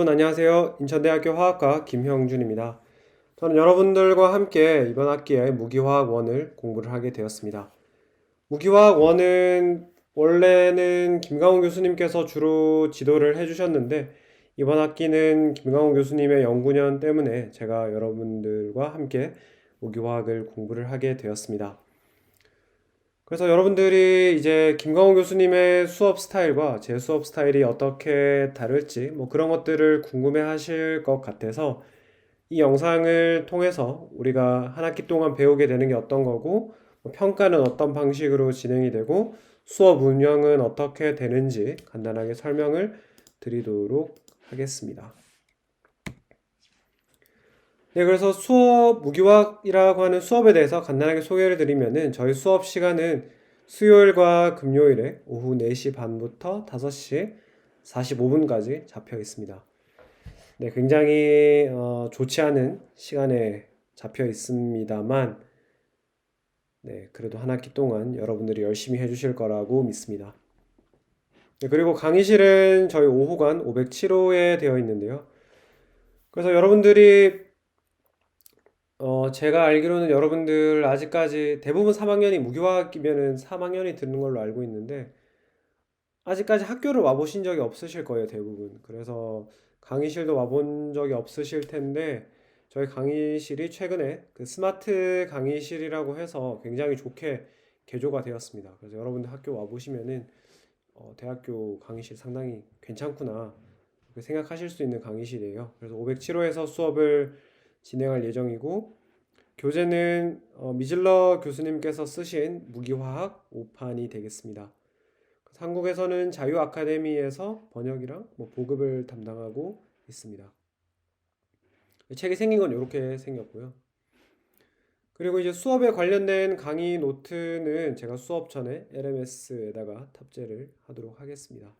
여러분 안녕하세요. 인천대학교 화학과 김형준입니다. 저는 여러분들과 함께 이번 학기에 무기화학 1을 공부를 하게 되었습니다. 무기화학 1은 원래는 김강훈 교수님께서 주로 지도를 해주셨는데 이번 학기는 김강훈 교수님의 연구년 때문에 제가 여러분들과 함께 무기화학을 공부를 하게 되었습니다. 그래서 여러분들이 이제 김광호 교수님의 수업 스타일과 제 수업 스타일이 어떻게 다를지 뭐 그런 것들을 궁금해 하실 것 같아서 이 영상을 통해서 우리가 한 학기 동안 배우게 되는 게 어떤 거고 뭐 평가는 어떤 방식으로 진행이 되고 수업 운영은 어떻게 되는지 간단하게 설명을 드리도록 하겠습니다. 네, 그래서 수업, 무기화학이라고 하는 수업에 대해서 간단하게 소개를 드리면은 저희 수업 시간은 수요일과 금요일에 오후 4시 반부터 5시 45분까지 잡혀 있습니다. 네, 굉장히 좋지 않은 시간에 잡혀 있습니다만, 네, 그래도 한 학기 동안 여러분들이 열심히 해주실 거라고 믿습니다. 네, 그리고 강의실은 저희 5호관 507호에 되어 있는데요. 그래서 여러분들이 제가 알기로는 여러분들 아직까지 대부분 3학년이 무기화학이면은 3학년이 듣는 걸로 알고 있는데 아직까지 학교를 와보신 적이 없으실 거예요, 대부분. 그래서 강의실도 와본 적이 없으실 텐데 저희 강의실이 최근에 그 스마트 강의실이라고 해서 굉장히 좋게 개조가 되었습니다. 그래서 여러분들 학교 와보시면은 대학교 강의실 상당히 괜찮구나 그렇게 생각하실 수 있는 강의실이에요. 그래서 507호에서 수업을 진행할 예정이고 교재는 미즐러 교수님께서 쓰신 무기화학 5판이 되겠습니다. 한국에서는 자유 아카데미에서 번역이랑 뭐 보급을 담당하고 있습니다. 책이 생긴 건 이렇게 생겼고요. 그리고 이제 수업에 관련된 강의 노트는 제가 수업 전에 LMS에다가 탑재를 하도록 하겠습니다.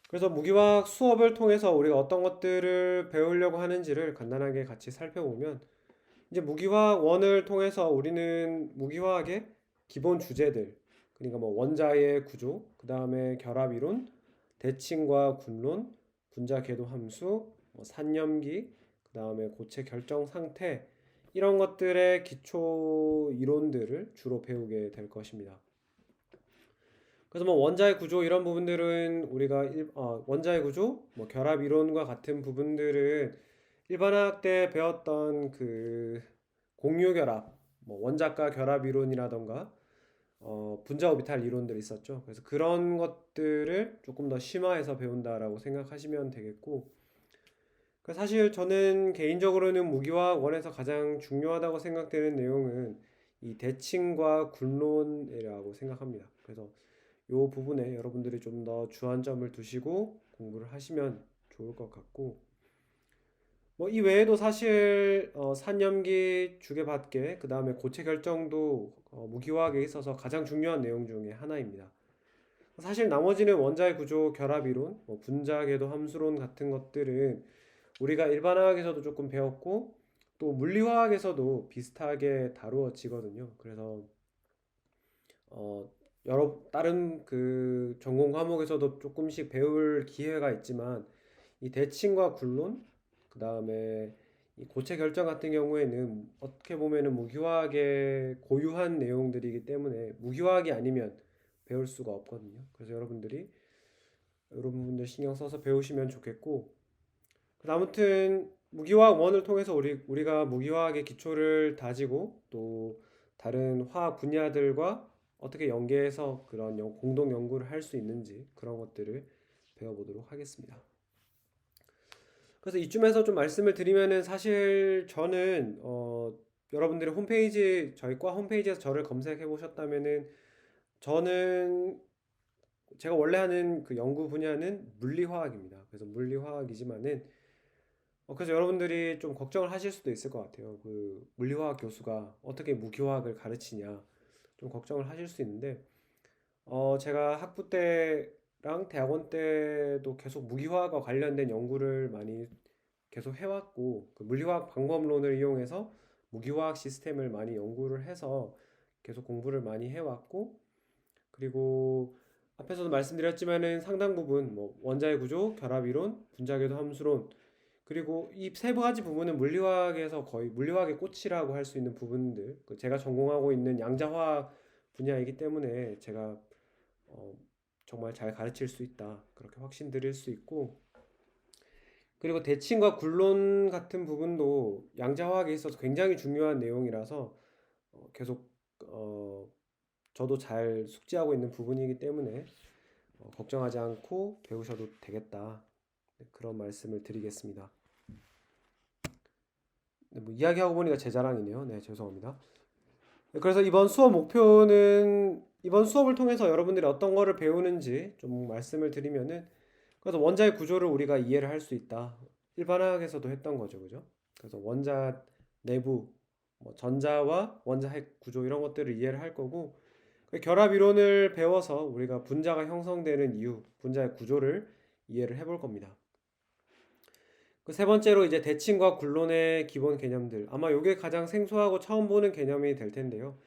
그래서 무기화학 수업을 통해서 우리가 어떤 것들을 배우려고 하는지를 간단하게 같이 살펴보면 이제 무기화학 원을 통해서 우리는 무기화학의 기본 주제들, 그러니까 뭐 원자의 구조, 그 다음에 결합 이론, 대칭과 군론, 분자 궤도 함수, 뭐 산염기, 그 다음에 고체 결정 상태 이런 것들의 기초 이론들을 주로 배우게 될 것입니다. 그래서 뭐 원자의 구조 이런 부분들은 우리가 원자의 구조, 뭐 결합 이론과 같은 부분들은 일반화학 때 배웠던 그 공유결합, 뭐 원자과 결합 이론이라던가 분자 오비탈 이론들이 있었죠. 그래서 그런 것들을 조금 더 심화해서 배운다라고 생각하시면 되겠고, 사실 저는 개인적으로는 무기화학 원에서 가장 중요하다고 생각되는 내용은 이 대칭과 군론이라고 생각합니다. 그래서 이 부분에 여러분들이 좀 더 주안점을 두시고 공부를 하시면 좋을 것 같고, 뭐 이 외에도 사실 산염기, 주계받계, 그 다음에 고체 결정도 무기화학에 있어서 가장 중요한 내용 중에 하나입니다. 사실 나머지는 원자의 구조, 결합 이론, 뭐 분자 궤도 함수론 같은 것들은 우리가 일반화학에서도 조금 배웠고 또 물리화학에서도 비슷하게 다루어지거든요. 그래서 어, 여러 다른 그 전공 과목에서도 조금씩 배울 기회가 있지만 이 대칭과 군론, 그 다음에 이 고체 결정 같은 경우에는 어떻게 보면은 무기화학의 고유한 내용들이기 때문에 무기화학이 아니면 배울 수가 없거든요. 그래서 여러분들이 이런 부분들 신경 써서 배우시면 좋겠고, 아무튼 무기화학 원을 통해서 우리가 무기화학의 기초를 다지고 또 다른 화학 분야들과 어떻게 연계해서 그런 공동 연구를 할 수 있는지 그런 것들을 배워보도록 하겠습니다. 그래서 이쯤에서 좀 말씀을 드리면은 사실 저는 여러분들이 저희 과 홈페이지에서 저를 검색해 보셨다면은 저는 제가 원래 하는 그 연구 분야는 물리화학입니다. 그래서 물리화학이지만은 그래서 여러분들이 좀 걱정을 하실 수도 있을 것 같아요. 그 물리화학 교수가 어떻게 무기화학을 가르치냐 좀 걱정을 하실 수 있는데 제가 학부 때랑 대학원 때도 계속 무기화학과 관련된 연구를 많이 계속 해왔고 그 물리화학 방법론을 이용해서 무기화학 시스템을 많이 연구를 해서 계속 공부를 많이 해왔고 그리고 앞에서도 말씀드렸지만은 상당 부분 뭐 원자의 구조, 결합 이론, 분자궤도 함수론 그리고 이 세 가지 부분은 물리화학에서 거의 물리화학의 꽃이라고 할 수 있는 부분들. 제가 전공하고 있는 양자화학 분야이기 때문에 제가 어, 정말 잘 가르칠 수 있다. 그렇게 확신드릴 수 있고 그리고 대칭과 굴론 같은 부분도 양자화학에 있어서 굉장히 중요한 내용이라서 계속 어, 저도 잘 숙지하고 있는 부분이기 때문에 걱정하지 않고 배우셔도 되겠다. 네, 그런 말씀을 드리겠습니다. 네, 뭐 이야기하고 보니까 제 자랑이네요. 네, 죄송합니다. 네, 그래서 이번 수업 목표는 이번 수업을 통해서 여러분들이 어떤 거를 배우는지 좀 말씀을 드리면은 그래서 원자의 구조를 우리가 이해를 할 수 있다. 일반화학에서도 했던 거죠, 그죠? 그래서 원자 내부, 뭐 전자와 원자 핵 구조 이런 것들을 이해를 할 거고 그 결합 이론을 배워서 우리가 분자가 형성되는 이유, 분자의 구조를 이해를 해볼 겁니다. 그 세 번째로 이제 대칭과 굴론의 기본 개념들. 아마 이게 가장 생소하고 처음 보는 개념이 될 텐데요.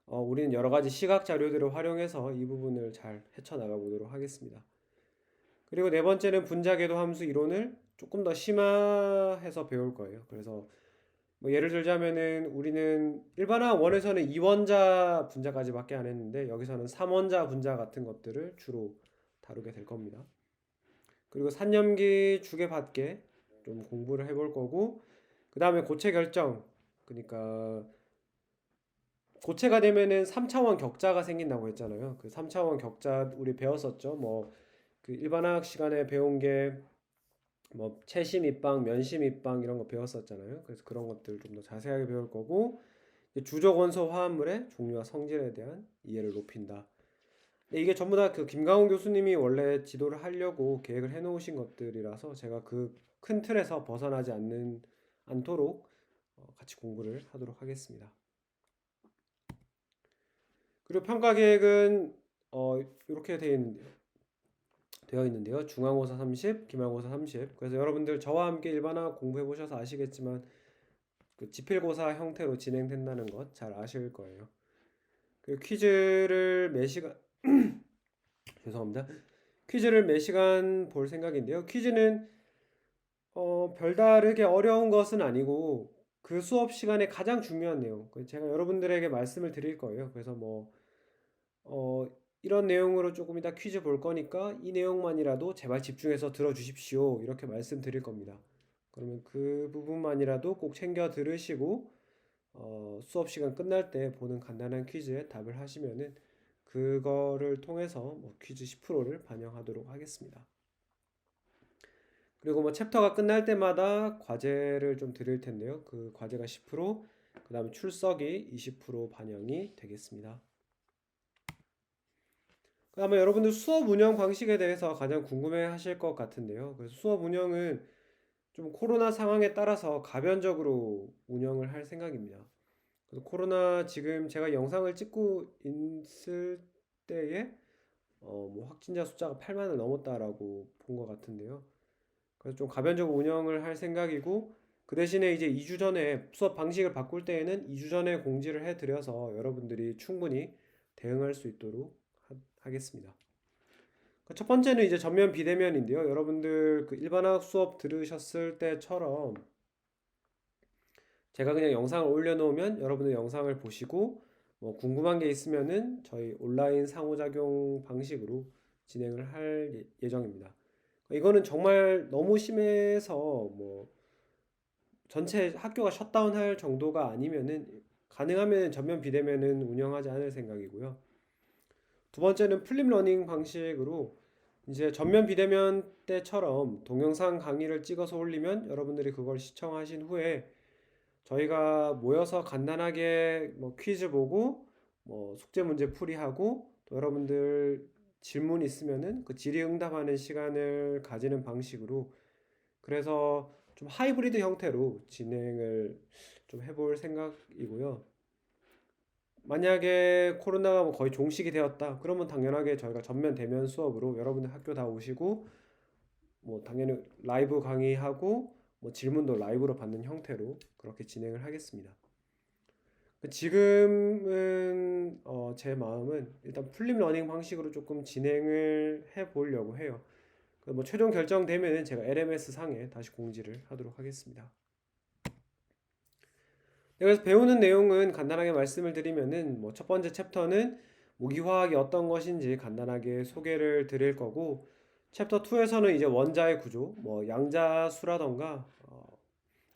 우리는 여러 가지 시각 자료들을 활용해서 이 부분을 잘 헤쳐나가 보도록 하겠습니다. 그리고 네 번째는 분자궤도 함수 이론을 조금 더 심화해서 배울 거예요. 그래서 뭐 예를 들자면은 우리는 일반화 원에서는 이원자 분자까지밖에 안 했는데 여기서는 삼원자 분자 같은 것들을 주로 다루게 될 겁니다. 그리고 산염기 주계받게 좀 공부를 해볼 거고 그 다음에 고체 결정 그러니까 고체가 되면은 3차원 격자가 생긴다고 했잖아요. 그 3차원 격자 우리 배웠었죠. 뭐 그 일반화학 시간에 배운 게 뭐 채심 입방, 면심 입방 이런 거 배웠었잖아요. 그래서 그런 것들 좀 더 자세하게 배울 거고 주적 원소 화합물의 종류와 성질에 대한 이해를 높인다. 근데 이게 전부 다 그 김강훈 교수님이 원래 지도를 하려고 계획을 해놓으신 것들이라서 제가 그 큰 틀에서 벗어나지 않도록 같이 공부를 하도록 하겠습니다. 그리고 평가 계획은 이렇게 되어 있는데요. 중간고사 30, 기말고사 30. 그래서 여러분들 저와 함께 일반화 공부해 보셔서 아시겠지만 그 지필고사 형태로 진행된다는 것 잘 아실 거예요. 그 퀴즈를 매 시간 죄송합니다. 퀴즈를 매 시간 볼 생각인데요. 퀴즈는 별다르게 어려운 것은 아니고 그 수업 시간에 가장 중요한 내용. 제가 여러분들에게 말씀을 드릴 거예요. 그래서 뭐 어, 이런 내용으로 조금 이따 퀴즈 볼 거니까 이 내용만이라도 제발 집중해서 들어주십시오. 이렇게 말씀드릴 겁니다. 그러면 그 부분만이라도 꼭 챙겨 들으시고 수업 시간 끝날 때 보는 간단한 퀴즈에 답을 하시면은 그거를 통해서 뭐 퀴즈 10%를 반영하도록 하겠습니다. 그리고 뭐 챕터가 끝날 때마다 과제를 좀 드릴 텐데요. 그 과제가 10%, 그 다음에 출석이 20% 반영이 되겠습니다. 그 다음에 여러분들 수업 운영 방식에 대해서 가장 궁금해 하실 것 같은데요. 그래서 수업 운영은 좀 코로나 상황에 따라서 가변적으로 운영을 할 생각입니다. 그래서 코로나 지금 제가 영상을 찍고 있을 때에 뭐 확진자 숫자가 8만을 넘었다라고 본 것 같은데요. 그래서 좀 가변적 운영을 할 생각이고 그 대신에 이제 2주 전에 수업 방식을 바꿀 때에는 2주 전에 공지를 해드려서 여러분들이 충분히 대응할 수 있도록 하겠습니다. 첫 번째는 이제 전면 비대면인데요. 여러분들 그 일반화학 수업 들으셨을 때처럼 제가 그냥 영상을 올려놓으면 여러분들 영상을 보시고 뭐 궁금한 게 있으면은 저희 온라인 상호작용 방식으로 진행을 할 예정입니다. 이거는 정말 너무 심해서 뭐 전체 학교가 셧다운할 정도가 아니면은 가능하면 전면 비대면은 운영하지 않을 생각이고요. 두 번째는 플립 러닝 방식으로 이제 전면 비대면 때처럼 동영상 강의를 찍어서 올리면 여러분들이 그걸 시청하신 후에 저희가 모여서 간단하게 뭐 퀴즈 보고 뭐 숙제 문제 풀이하고 또 여러분들 질문 있으면은 그 질의응답하는 시간을 가지는 방식으로 그래서 좀 하이브리드 형태로 진행을 좀 해볼 생각이고요. 만약에 코로나가 뭐 거의 종식이 되었다. 그러면 당연하게 저희가 전면 대면 수업으로 여러분들 학교 다 오시고 뭐 당연히 라이브 강의하고 뭐 질문도 라이브로 받는 형태로 그렇게 진행을 하겠습니다. 지금은 제 마음은 일단 풀립 러닝 방식으로 조금 진행을 해 보려고 해요. 뭐 최종 결정되면은 제가 LMS 상에 다시 공지를 하도록 하겠습니다. 네, 그래서 배우는 내용은 간단하게 말씀을 드리면은 뭐 첫 번째 챕터는 무기화학이 어떤 것인지 간단하게 소개를 드릴 거고, 챕터 2에서는 이제 원자의 구조, 뭐 양자수라던가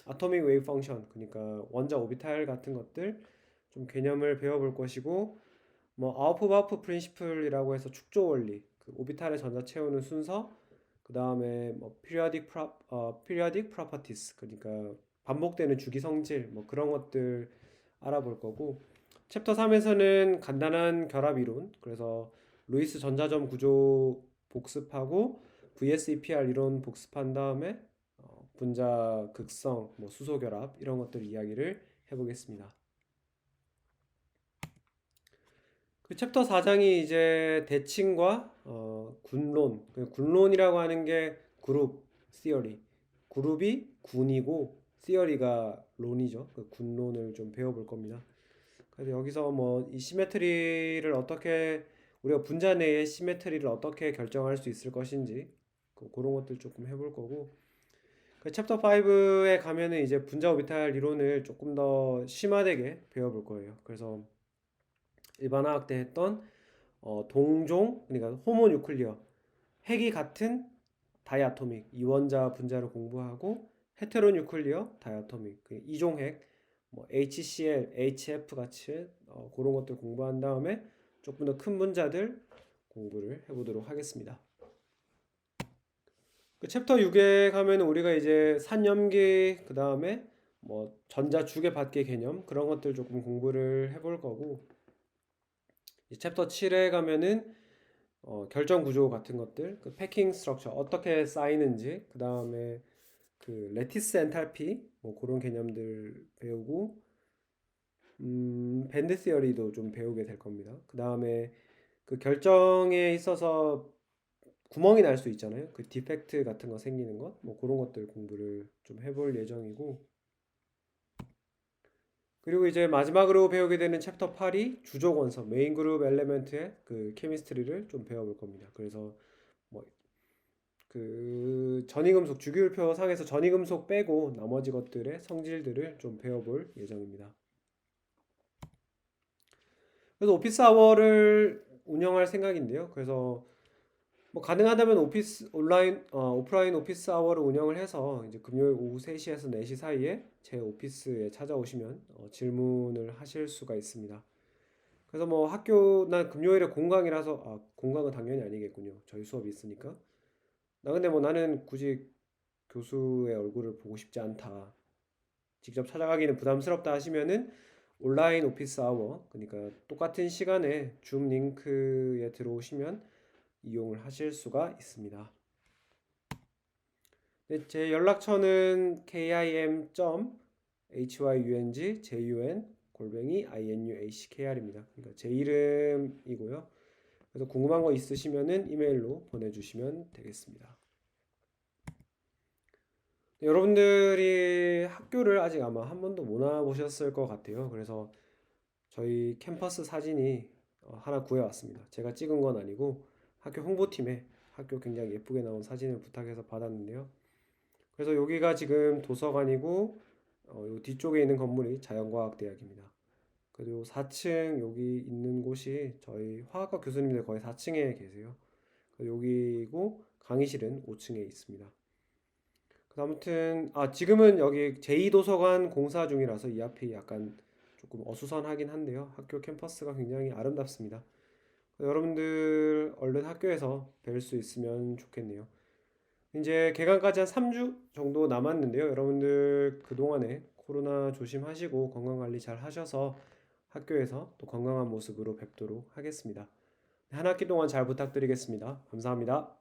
아토믹 웨이브 펑션, 그러니까 원자 오비탈 같은 것들 좀 개념을 배워볼 것이고, 뭐 아우프바프 프린시플이라고 해서 축조 원리, 그 오비탈의 전자 채우는 순서, 그 다음에 뭐 periodic properties, 그러니까 반복되는 주기 성질, 뭐 그런 것들 알아볼 거고, 챕터 3에서는 간단한 결합 이론, 그래서 루이스 전자점 구조 복습하고 VSEPR 이론 복습한 다음에 분자 극성, 뭐 수소 결합 이런 것들 이야기를 해보겠습니다. 그 챕터 4장이 이제 대칭과 군론, 그 군론이라고 하는 게 그룹 시어리, 그룹이 군이고 시어리가 론이죠. 그 군론을 좀 배워볼 겁니다. 그래서 여기서 뭐 이 시메트리를 어떻게, 우리가 분자 내의 시메트리를 어떻게 결정할 수 있을 것인지 그런 것들 조금 해볼 거고, 그 챕터 5에 가면은 이제 분자 오비탈 이론을 조금 더 심화되게 배워볼 거예요. 그래서 일반화학 때 했던 동종, 그러니까 호모뉴클리어, 핵이 같은 다이아토믹 이원자 분자를 공부하고, 헤테로뉴클리어 다이아토믹 그 이종핵, 뭐 HCl, HF 같이 그런 것들 공부한 다음에 조금 더 큰 분자들 공부를 해보도록 하겠습니다. 그 챕터 6에 가면 우리가 이제 산염기, 그 다음에 뭐 전자 주계 받기 개념 그런 것들 조금 공부를 해볼 거고, 이 챕터 7에 가면은 결정 구조 같은 것들, 그 패킹 스트럭처 어떻게 쌓이는지, 그 다음에 그 레티스 엔탈피 뭐 그런 개념들 배우고, 밴드 시어리도 좀 배우게 될 겁니다. 그 다음에 그 결정에 있어서 구멍이 날 수 있잖아요. 그 디펙트 같은 거 생기는 것, 뭐 그런 것들 공부를 좀 해볼 예정이고, 그리고 이제 마지막으로 배우게 되는 챕터 8이 주족 원소, 메인 그룹 엘레멘트의 그 케미스트리를 좀 배워볼 겁니다. 그래서 뭐 그 전이금속 주기율표 상에서 전이금속 빼고 나머지 것들의 성질들을 좀 배워볼 예정입니다. 그래서 오피스 아워를 운영할 생각인데요. 그래서 뭐 가능하다면 오프라인 오피스 아워를 운영을 해서 이제 금요일 오후 3시에서 4시 사이에 제 오피스에 찾아오시면 질문을 하실 수가 있습니다. 그래서 뭐 난 금요일에 공강이라서, 공강은 당연히 아니겠군요. 저희 수업이 있으니까. 근데 뭐 나는 굳이 교수의 얼굴을 보고 싶지 않다, 직접 찾아가기는 부담스럽다 하시면은 온라인 오피스 아워, 그러니까 똑같은 시간에 줌 링크에 들어오시면 이용을 하실 수가 있습니다. 네, 제 연락처는 kim.hyungjun@inuhkr입니다. 그러니까 제 이름이고요. 그래서 궁금한 거 있으시면은 이메일로 보내주시면 되겠습니다. 네, 여러분들이 학교를 아직 아마 한 번도 못 와보셨을 것 같아요. 그래서 저희 캠퍼스 사진이 하나 구해왔습니다. 제가 찍은 건 아니고 학교 홍보팀에 학교 굉장히 예쁘게 나온 사진을 부탁해서 받았는데요. 그래서 여기가 지금 도서관이고, 요 뒤쪽에 있는 건물이 자연과학대학입니다. 그리고 4층 여기 있는 곳이 저희 화학과 교수님들 거의 4층에 계세요. 여기고 강의실은 5층에 있습니다. 아무튼 지금은 여기 제2도서관 공사 중이라서 이 앞이 약간 조금 어수선하긴 한데요. 학교 캠퍼스가 굉장히 아름답습니다. 여러분들 얼른 학교에서 뵐 수 있으면 좋겠네요. 이제 개강까지 한 3주 정도 남았는데요. 여러분들 그동안에 코로나 조심하시고 건강 관리 잘 하셔서 학교에서 또 건강한 모습으로 뵙도록 하겠습니다. 한 학기 동안 잘 부탁드리겠습니다. 감사합니다.